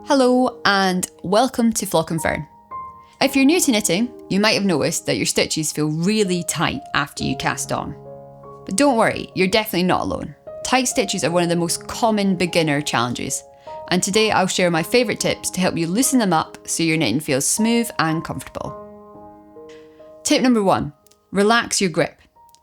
Hello and welcome to Flock and Fern. If you're new to knitting, you might have noticed that your stitches feel really tight after you cast on. But don't worry, you're definitely not alone. Tight stitches are one of the most common beginner challenges, and today I'll share my favourite tips to help you loosen them up so your knitting feels smooth and comfortable. Tip number 1, relax your grip.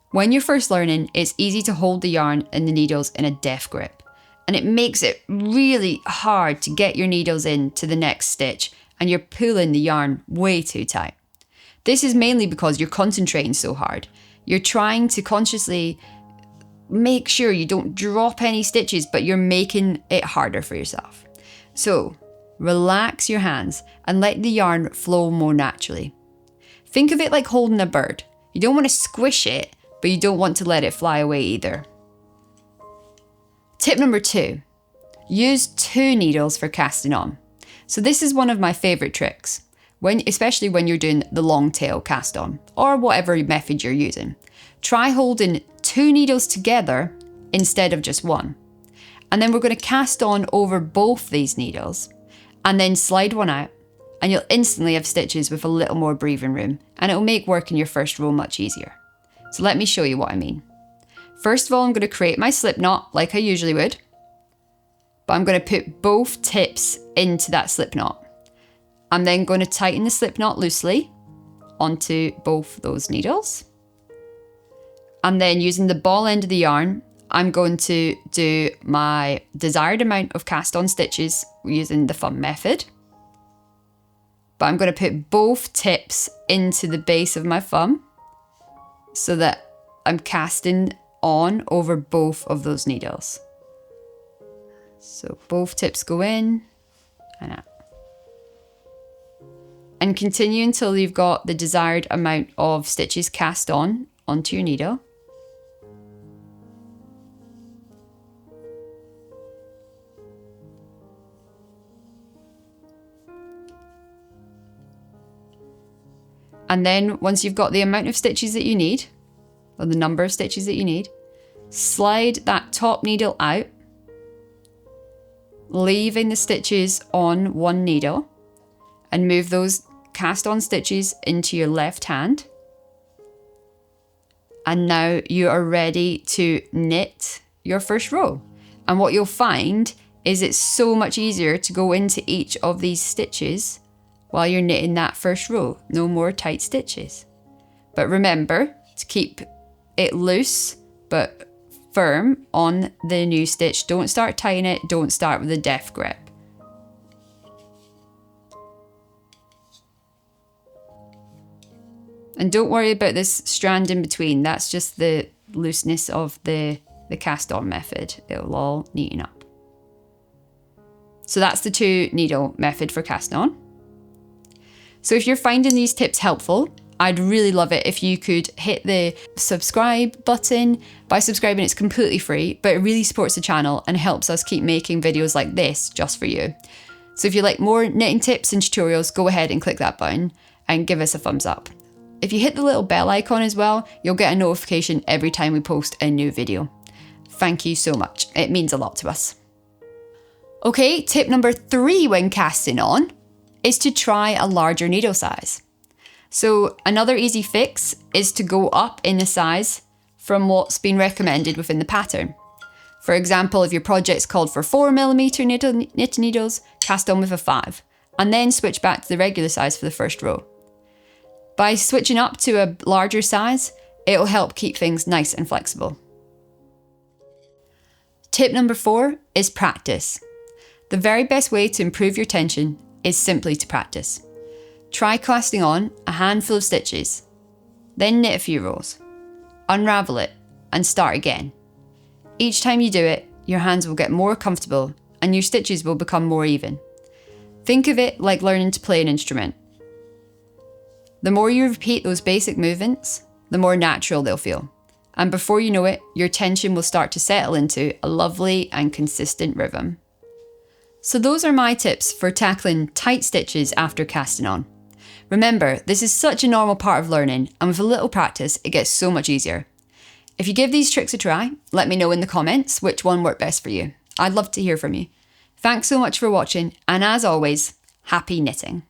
When you're first learning, it's easy to hold the yarn and the needles in a deft grip, and it makes it really hard to get your needles into the next stitch and you're pulling the yarn way too tight. This is mainly because you're concentrating so hard. You're trying to consciously make sure you don't drop any stitches, but you're making it harder for yourself. So relax your hands and let the yarn flow more naturally. Think of it like holding a bird. You don't want to squish it, but you don't want to let it fly away either. Tip number 2, use 2 needles for casting on. So this is one of my favourite tricks, especially when you're doing the long tail cast on, or whatever method you're using. Try holding 2 needles together instead of just one. And then we're going to cast on over both these needles, and then slide one out, and you'll instantly have stitches with a little more breathing room, and it'll make working your first row much easier. So let me show you what I mean. First of all, I'm going to create my slip knot like I usually would, but I'm going to put both tips into that slip knot. I'm then going to tighten the slip knot loosely onto both those needles. And then using the ball end of the yarn, I'm going to do my desired amount of cast on stitches using the thumb method. But I'm going to put both tips into the base of my thumb so that I'm casting on over both of those needles. So both tips go in and out. And continue until you've got the desired amount of stitches cast on onto your needle. And then once you've got the amount of stitches that you need, or the number of stitches that you need, slide that top needle out, leaving the stitches on one needle, and move those cast on stitches into your left hand. And now you are ready to knit your first row. And what you'll find is it's so much easier to go into each of these stitches while you're knitting that first row. No more tight stitches. But remember to keep it loose but firm on the new stitch. Don't start tying it, don't start with a deft grip. And don't worry about this strand in between, that's just the looseness of the cast on method. It'll all neaten up. So that's the 2 needle method for cast on. So if you're finding these tips helpful, I'd really love it if you could hit the subscribe button. By subscribing, it's completely free, but it really supports the channel and helps us keep making videos like this just for you. So if you like more knitting tips and tutorials, go ahead and click that button and give us a thumbs up. If you hit the little bell icon as well, you'll get a notification every time we post a new video. Thank you so much. It means a lot to us. Okay, tip number 3 when casting on is to try a larger needle size. So another easy fix is to go up in the size from what's been recommended within the pattern. For example, if your project's called for 4mm knit needles, cast on with a 5, and then switch back to the regular size for the first row. By switching up to a larger size, it'll help keep things nice and flexible. Tip number 4 is practice. The very best way to improve your tension is simply to practice. Try casting on a handful of stitches, then knit a few rows, unravel it, and start again. Each time you do it, your hands will get more comfortable and your stitches will become more even. Think of it like learning to play an instrument. The more you repeat those basic movements, the more natural they'll feel. And before you know it, your tension will start to settle into a lovely and consistent rhythm. So those are my tips for tackling tight stitches after casting on. Remember, this is such a normal part of learning, and with a little practice, it gets so much easier. If you give these tricks a try, let me know in the comments which one worked best for you. I'd love to hear from you. Thanks so much for watching, and as always, happy knitting.